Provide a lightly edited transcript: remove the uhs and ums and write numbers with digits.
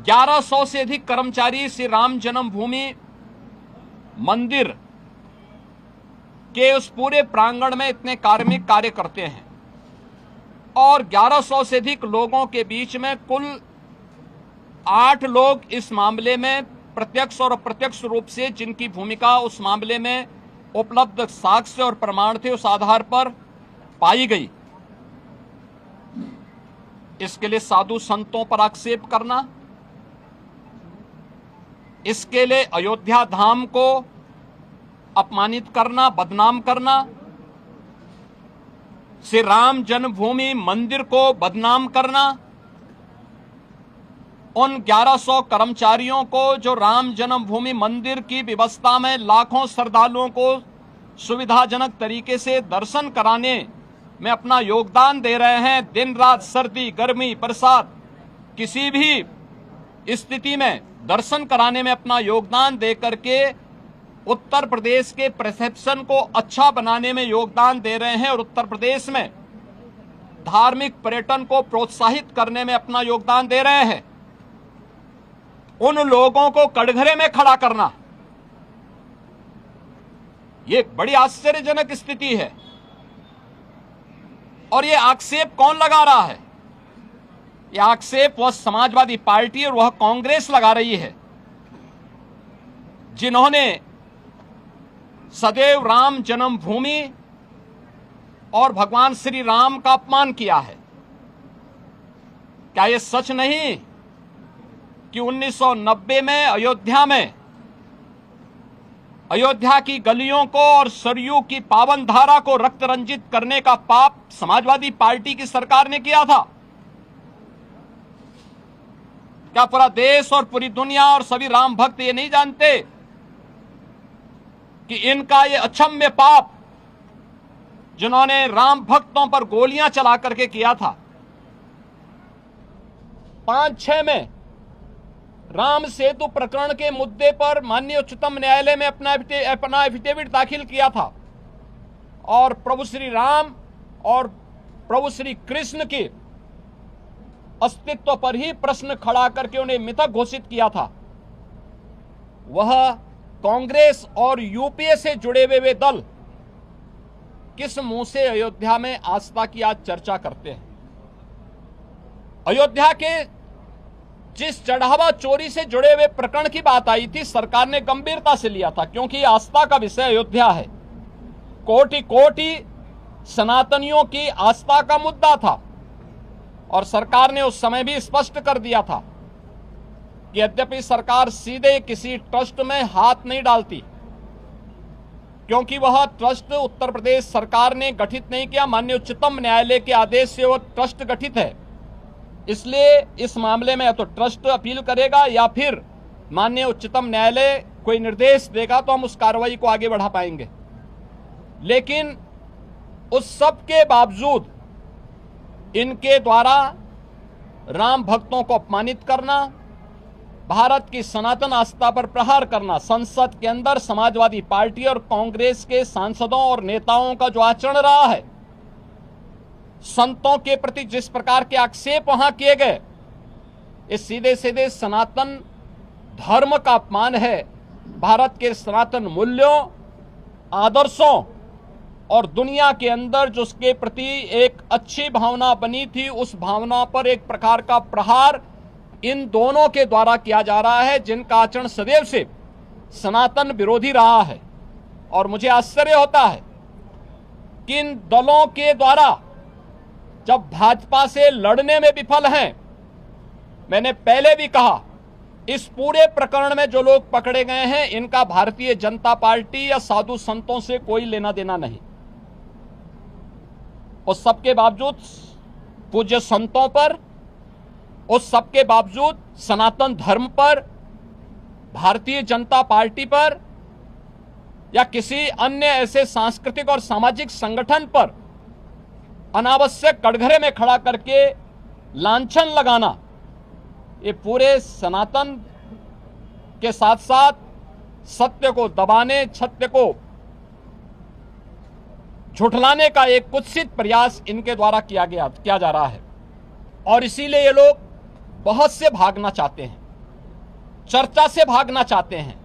1100 से अधिक कर्मचारी श्री राम जन्मभूमि मंदिर के उस पूरे प्रांगण में इतने कार्मिक कार्य करते हैं और 1100 से अधिक लोगों के बीच में कुल 8 लोग इस मामले में प्रत्यक्ष और अप्रत्यक्ष रूप से जिनकी भूमिका उस मामले में उपलब्ध साक्ष्य और प्रमाण थे उस आधार पर पाई गई। इसके लिए साधु संतों पर आक्षेप करना, इसके लिए अयोध्या धाम को अपमानित करना, बदनाम करना, श्री राम जन्मभूमि मंदिर को बदनाम करना, उन 1100 कर्मचारियों को जो राम जन्मभूमि मंदिर की व्यवस्था में लाखों श्रद्धालुओं को सुविधाजनक तरीके से दर्शन कराने में अपना योगदान दे रहे हैं, दिन रात सर्दी गर्मी बरसात किसी भी स्थिति में दर्शन कराने में अपना योगदान दे करके उत्तर प्रदेश के परसेप्शन को अच्छा बनाने में योगदान दे रहे हैं और उत्तर प्रदेश में धार्मिक पर्यटन को प्रोत्साहित करने में अपना योगदान दे रहे हैं। उन लोगों को कटघरे में खड़ा करना, ये बड़ी आश्चर्यजनक स्थिति है। और ये आक्षेप कौन लगा रहा है? ये आक्षेप वह समाजवादी पार्टी और वह कांग्रेस लगा रही है, जिन्होंने सदैव राम जन्मभूमि और भगवान श्री राम का अपमान किया है। क्या यह सच नहीं कि 1990 में अयोध्या की गलियों को और सरयू की पावन धारा को रक्त रंजित करने का पाप समाजवादी पार्टी की सरकार ने किया था? क्या पूरा देश और पूरी दुनिया और सभी राम भक्त ये नहीं जानते कि इनका ये अक्षम्य पाप जिन्होंने राम भक्तों पर गोलियां चला करके किया था, 5-6 में राम सेतु प्रकरण के मुद्दे पर माननीय उच्चतम न्यायालय में अपना एफिडेविट दाखिल किया था और प्रभु श्री राम और प्रभु श्री कृष्ण के अस्तित्व पर ही प्रश्न खड़ा करके उन्हें मृतक घोषित किया था। वह कांग्रेस और यूपीए से जुड़े हुए दल किस मुंह से अयोध्या में आस्था की आज चर्चा करते हैं? अयोध्या के जिस चढ़ावा चोरी से जुड़े हुए प्रकरण की बात आई थी, सरकार ने गंभीरता से लिया था, क्योंकि आस्था का विषय अयोध्या है। कोटि कोटि सनातनियों की आस्था का मुद्दा था और सरकार ने उस समय भी स्पष्ट कर दिया था कि यद्यपि सरकार सीधे किसी ट्रस्ट में हाथ नहीं डालती, क्योंकि वह ट्रस्ट उत्तर प्रदेश सरकार ने गठित नहीं किया, माननीय उच्चतम न्यायालय के आदेश से वह ट्रस्ट गठित है। इसलिए इस मामले में या तो ट्रस्ट अपील करेगा या फिर माननीय उच्चतम न्यायालय कोई निर्देश देगा तो हम उस कार्रवाई को आगे बढ़ा पाएंगे। लेकिन उस सब के बावजूद इनके द्वारा राम भक्तों को अपमानित करना, भारत की सनातन आस्था पर प्रहार करना, संसद के अंदर समाजवादी पार्टी और कांग्रेस के सांसदों और नेताओं का जो आचरण रहा है, संतों के प्रति जिस प्रकार के आक्षेप वहां किए गए, ये सीधे सीधे सनातन धर्म का अपमान है। भारत के सनातन मूल्यों, आदर्शों और दुनिया के अंदर जो उसके प्रति एक अच्छी भावना बनी थी, उस भावना पर एक प्रकार का प्रहार इन दोनों के द्वारा किया जा रहा है, जिनका आचरण सदैव से सनातन विरोधी रहा है। और मुझे आश्चर्य होता है कि इन दलों के द्वारा जब भाजपा से लड़ने में विफल हैं, मैंने पहले भी कहा, इस पूरे प्रकरण में जो लोग पकड़े गए हैं, इनका भारतीय जनता पार्टी या साधु संतों से कोई लेना देना नहीं। उस सबके बावजूद पूज्य संतों पर, उस सबके बावजूद सनातन धर्म पर, भारतीय जनता पार्टी पर या किसी अन्य ऐसे सांस्कृतिक और सामाजिक संगठन पर अनावश्यक कटघरे में खड़ा करके लांछन लगाना, ये पूरे सनातन के साथ साथ सत्य को दबाने, सत्य को झुठलाने का एक कुत्सित प्रयास इनके द्वारा किया जा रहा है। और इसीलिए ये लोग बहुत से भागना चाहते हैं। चर्चा से भागना चाहते हैं।